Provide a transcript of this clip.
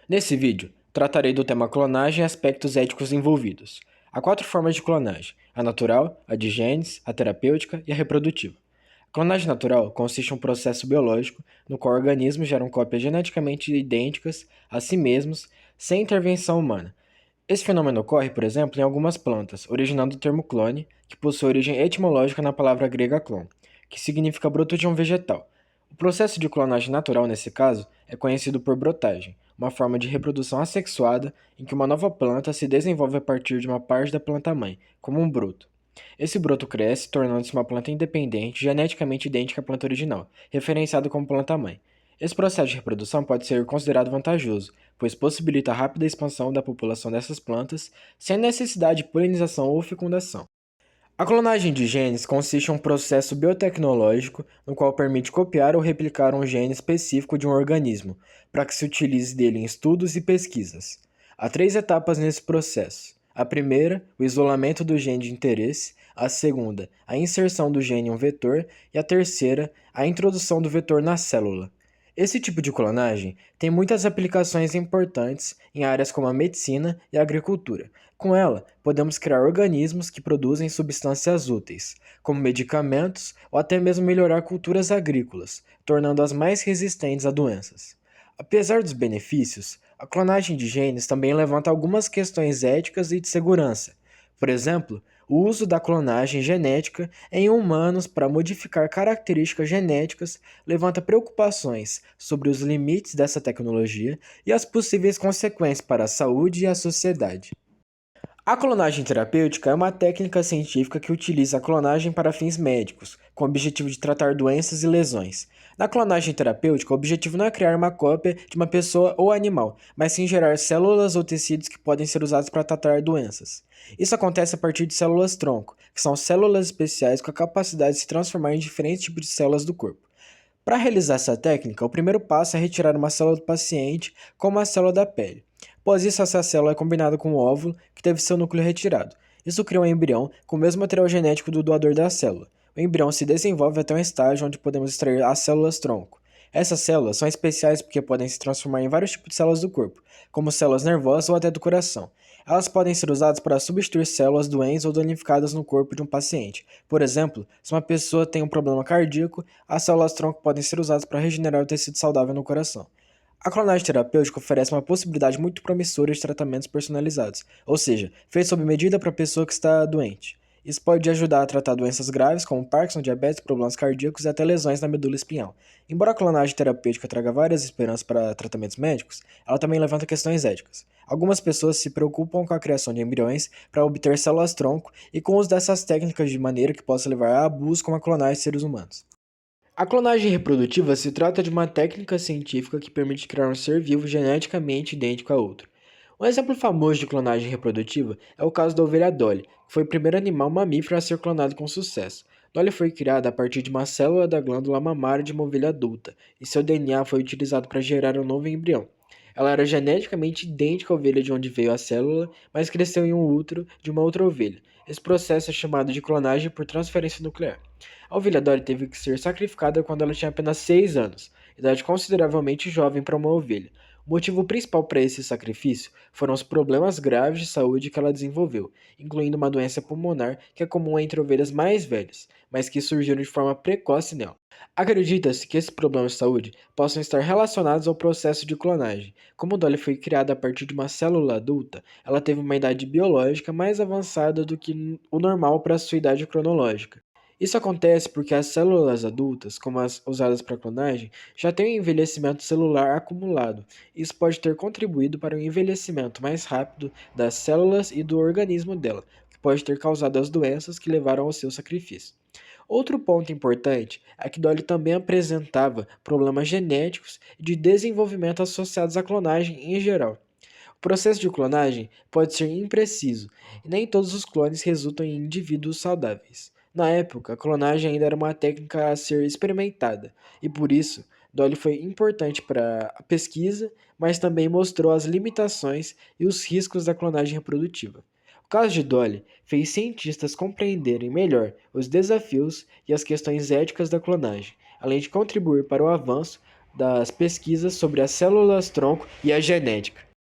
Nesse vídeo, tratarei do tema clonagem e aspectos éticos envolvidos. Há 4 formas de clonagem: a natural, a de genes, a terapêutica e a reprodutiva. A clonagem natural consiste em um processo biológico no qual organismos geram cópias geneticamente idênticas a si mesmos sem intervenção humana. Esse fenômeno ocorre, por exemplo, em algumas plantas, originando o termo clone, que possui origem etimológica na palavra grega clon, que significa broto de um vegetal. O processo de clonagem natural, nesse caso, é conhecido por brotagem, uma forma de reprodução assexuada em que uma nova planta se desenvolve a partir de uma parte da planta-mãe, como um broto. Esse broto cresce, tornando-se uma planta independente, geneticamente idêntica à planta original, referenciada como planta-mãe. Esse processo de reprodução pode ser considerado vantajoso, pois possibilita a rápida expansão da população dessas plantas, sem necessidade de polinização ou fecundação. A clonagem de genes consiste em um processo biotecnológico no qual permite copiar ou replicar um gene específico de um organismo, para que se utilize dele em estudos e pesquisas. Há 3 etapas nesse processo. A primeira, o isolamento do gene de interesse; a segunda, a inserção do gene em um vetor; e a terceira, a introdução do vetor na célula. Esse tipo de clonagem tem muitas aplicações importantes em áreas como a medicina e a agricultura. Com ela, podemos criar organismos que produzem substâncias úteis, como medicamentos ou até mesmo melhorar culturas agrícolas, tornando-as mais resistentes a doenças. Apesar dos benefícios, a clonagem de genes também levanta algumas questões éticas e de segurança. Por exemplo, o uso da clonagem genética em humanos para modificar características genéticas levanta preocupações sobre os limites dessa tecnologia e as possíveis consequências para a saúde e a sociedade. A clonagem terapêutica é uma técnica científica que utiliza a clonagem para fins médicos, com o objetivo de tratar doenças e lesões. Na clonagem terapêutica, o objetivo não é criar uma cópia de uma pessoa ou animal, mas sim gerar células ou tecidos que podem ser usados para tratar doenças. Isso acontece a partir de células-tronco, que são células especiais com a capacidade de se transformar em diferentes tipos de células do corpo. Para realizar essa técnica, o primeiro passo é retirar uma célula do paciente, como a célula da pele. Após isso, essa célula é combinada com o óvulo, que teve seu núcleo retirado. Isso cria um embrião com o mesmo material genético do doador da célula. O embrião se desenvolve até um estágio onde podemos extrair as células-tronco. Essas células são especiais porque podem se transformar em vários tipos de células do corpo, como células nervosas ou até do coração. Elas podem ser usadas para substituir células doentes ou danificadas no corpo de um paciente. Por exemplo, se uma pessoa tem um problema cardíaco, as células-tronco podem ser usadas para regenerar o tecido saudável no coração. A clonagem terapêutica oferece uma possibilidade muito promissora de tratamentos personalizados, ou seja, feito sob medida para a pessoa que está doente. Isso pode ajudar a tratar doenças graves como Parkinson, diabetes, problemas cardíacos e até lesões na medula espinhal. Embora a clonagem terapêutica traga várias esperanças para tratamentos médicos, ela também levanta questões éticas. Algumas pessoas se preocupam com a criação de embriões para obter células-tronco e com o uso dessas técnicas de maneira que possa levar a abusos como a clonagem de seres humanos. A clonagem reprodutiva se trata de uma técnica científica que permite criar um ser vivo geneticamente idêntico a outro. Um exemplo famoso de clonagem reprodutiva é o caso da ovelha Dolly, que foi o primeiro animal mamífero a ser clonado com sucesso. Dolly foi criada a partir de uma célula da glândula mamária de uma ovelha adulta, e seu DNA foi utilizado para gerar um novo embrião. Ela era geneticamente idêntica à ovelha de onde veio a célula, mas cresceu em um útero de uma outra ovelha. Esse processo é chamado de clonagem por transferência nuclear. A ovelha Dolly teve que ser sacrificada quando ela tinha apenas 6 anos, idade consideravelmente jovem para uma ovelha. O motivo principal para esse sacrifício foram os problemas graves de saúde que ela desenvolveu, incluindo uma doença pulmonar que é comum entre ovelhas mais velhas, mas que surgiram de forma precoce nela. Acredita-se que esses problemas de saúde possam estar relacionados ao processo de clonagem. Como Dolly foi criada a partir de uma célula adulta, ela teve uma idade biológica mais avançada do que o normal para sua idade cronológica. Isso acontece porque as células adultas, como as usadas para clonagem, já têm um envelhecimento celular acumulado. Isso pode ter contribuído para o envelhecimento mais rápido das células e do organismo dela, que pode ter causado as doenças que levaram ao seu sacrifício. Outro ponto importante é que Dolly também apresentava problemas genéticos e de desenvolvimento associados à clonagem em geral. O processo de clonagem pode ser impreciso e nem todos os clones resultam em indivíduos saudáveis. Na época, a clonagem ainda era uma técnica a ser experimentada, e por isso, Dolly foi importante para a pesquisa, mas também mostrou as limitações e os riscos da clonagem reprodutiva. O caso de Dolly fez cientistas compreenderem melhor os desafios e as questões éticas da clonagem, além de contribuir para o avanço das pesquisas sobre as células-tronco e a genética.